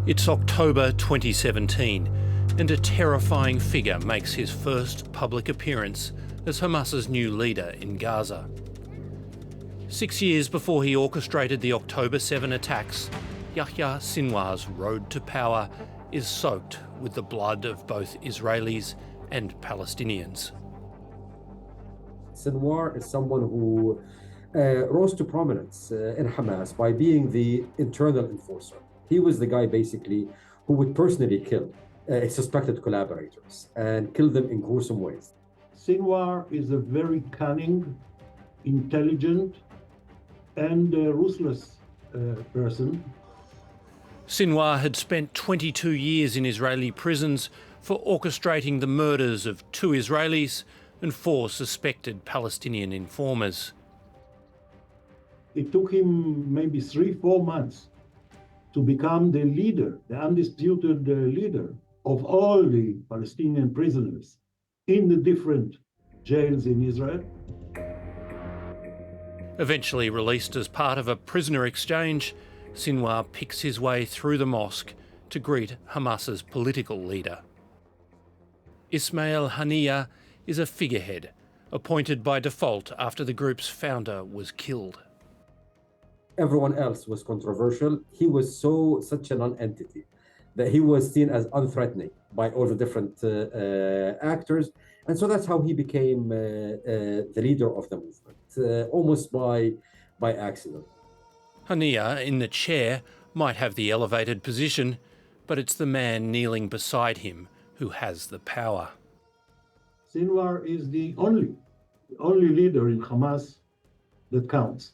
It's October 2017, and a terrifying figure makes his first public appearance as Hamas's new leader in Gaza. 6 years before he orchestrated the October 7 attacks, Yahya Sinwar's road to power is soaked with the blood of both Israelis and Palestinians. Sinwar is someone who rose to prominence in Hamas by being the internal enforcer. He was the guy basically who would personally kill suspected collaborators and kill them in gruesome ways. Sinwar is a very cunning, intelligent, and ruthless person. Sinwar had spent 22 years in Israeli prisons for orchestrating the murders of 2 Israelis and 4 suspected Palestinian informers. It took him maybe 3-4 months to become the leader, the undisputed leader of all the Palestinian prisoners in the different jails in Israel. Eventually released as part of a prisoner exchange, Sinwar picks his way through the mosque to greet Hamas's political leader. Ismail Haniyeh is a figurehead, appointed by default after the group's founder was killed. Everyone else was controversial. He was such a non-entity that he was seen as unthreatening by all the different actors. And so that's how he became the leader of the movement, almost by accident. Haniyeh, in the chair, might have the elevated position, but it's the man kneeling beside him who has the power. Sinwar is the only leader in Hamas that counts.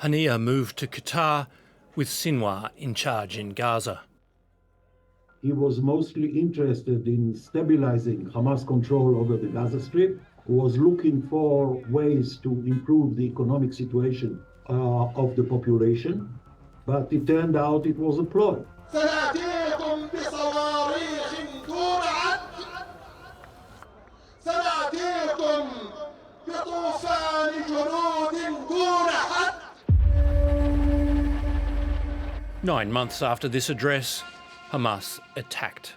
Haniyeh moved to Qatar with Sinwar in charge in Gaza. He was mostly interested in stabilizing Hamas control over the Gaza Strip. He was looking for ways to improve the economic situation of the population, but it turned out it was a ploy. Nine months after this address, Hamas attacked.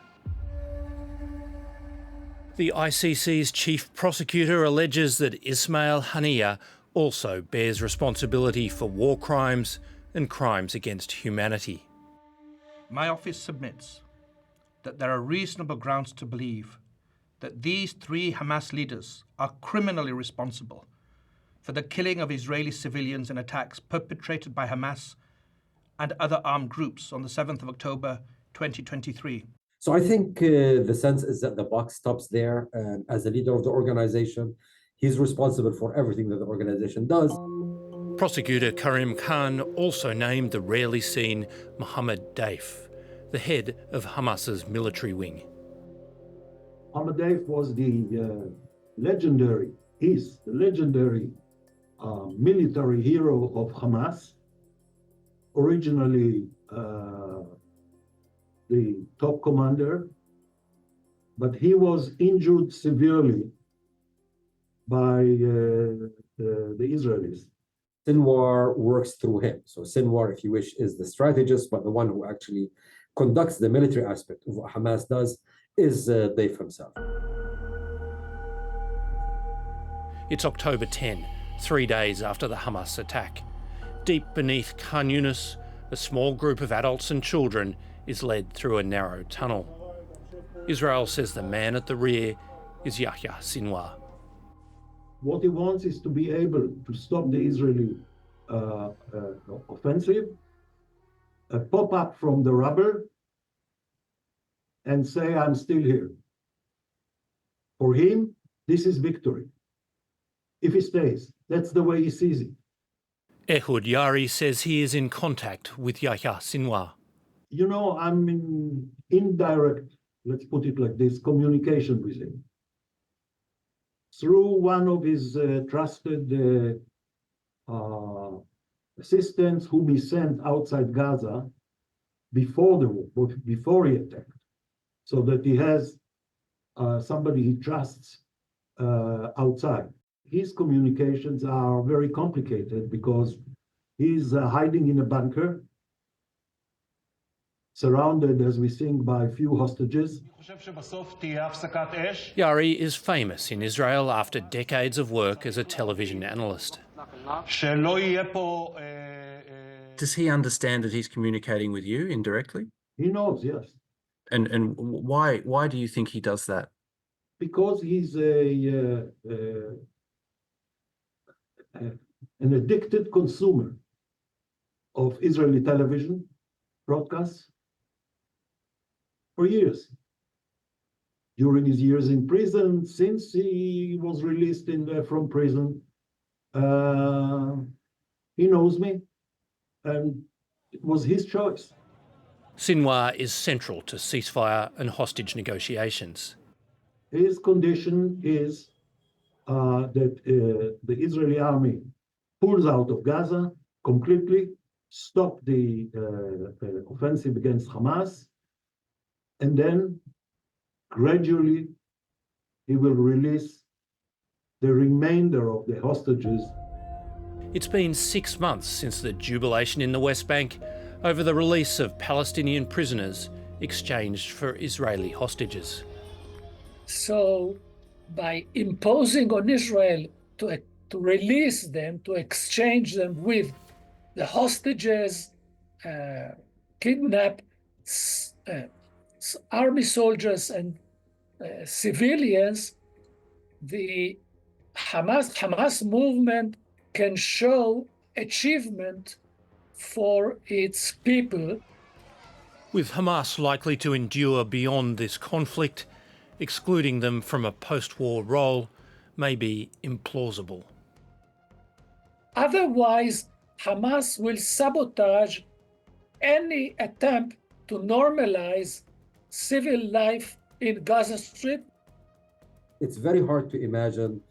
The ICC's chief prosecutor alleges that Ismail Haniyeh also bears responsibility for war crimes and crimes against humanity. My office submits that there are reasonable grounds to believe that these 3 Hamas leaders are criminally responsible for the killing of Israeli civilians in attacks perpetrated by Hamas and other armed groups on the 7th of October 2023. So I think the sense is that the buck stops there. As the leader of the organization, he's responsible for everything that the organization does. Prosecutor Karim Khan also named the rarely seen Mohammed Daif, the head of Hamas's military wing. Mohammed Daif was the legendary military hero of Hamas, originally the top commander, but he was injured severely by the Israelis. Sinwar works through him. So Sinwar, if you wish, is the strategist, but the one who actually conducts the military aspect of what Hamas does is Daif himself. It's October 10, 3 days after the Hamas attack. Deep beneath Khan Yunis, a small group of adults and children is led through a narrow tunnel. Israel says the man at the rear is Yahya Sinwar. What he wants is to be able to stop the Israeli offensive, pop up from the rubble, and say, I'm still here. For him, this is victory. If he stays, that's the way he sees it. Ehud Yari says he is in contact with Yahya Sinwar. You know, I'm in indirect, let's put it like this, communication with him. Through one of his trusted assistants whom he sent outside Gaza before the war, before he attacked, so that he has somebody he trusts outside. His communications are very complicated because he's hiding in a bunker surrounded, as we think, by few hostages. Yari is famous in Israel after decades of work as a television analyst. Does he understand that he's communicating with you indirectly? He knows, yes. And why do you think he does that? Because he's an addicted consumer of Israeli television broadcasts for years. During his years in prison, since he was released from prison, he knows me, and it was his choice. Sinwar is central to ceasefire and hostage negotiations. His condition is that the Israeli army pulls out of Gaza completely, stop the offensive against Hamas, and then gradually he will release the remainder of the hostages. It's been 6 months since the jubilation in the West Bank over the release of Palestinian prisoners exchanged for Israeli hostages. So by imposing on Israel to release them, to exchange them with the hostages, kidnapped army soldiers and civilians, the Hamas movement can show achievement for its people. With Hamas likely to endure beyond this conflict, excluding them from a post-war role may be implausible. Otherwise, Hamas will sabotage any attempt to normalize civil life in Gaza Strip. It's very hard to imagine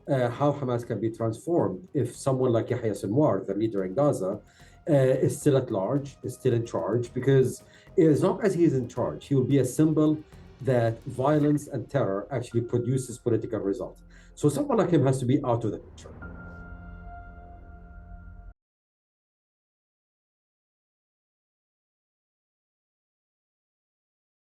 how Hamas can be transformed if someone like Yahya Sinwar, the leader in Gaza, is still at large, is still in charge, because as long as he is in charge, he will be a symbol that violence and terror actually produces political results. So someone like him has to be out of the picture.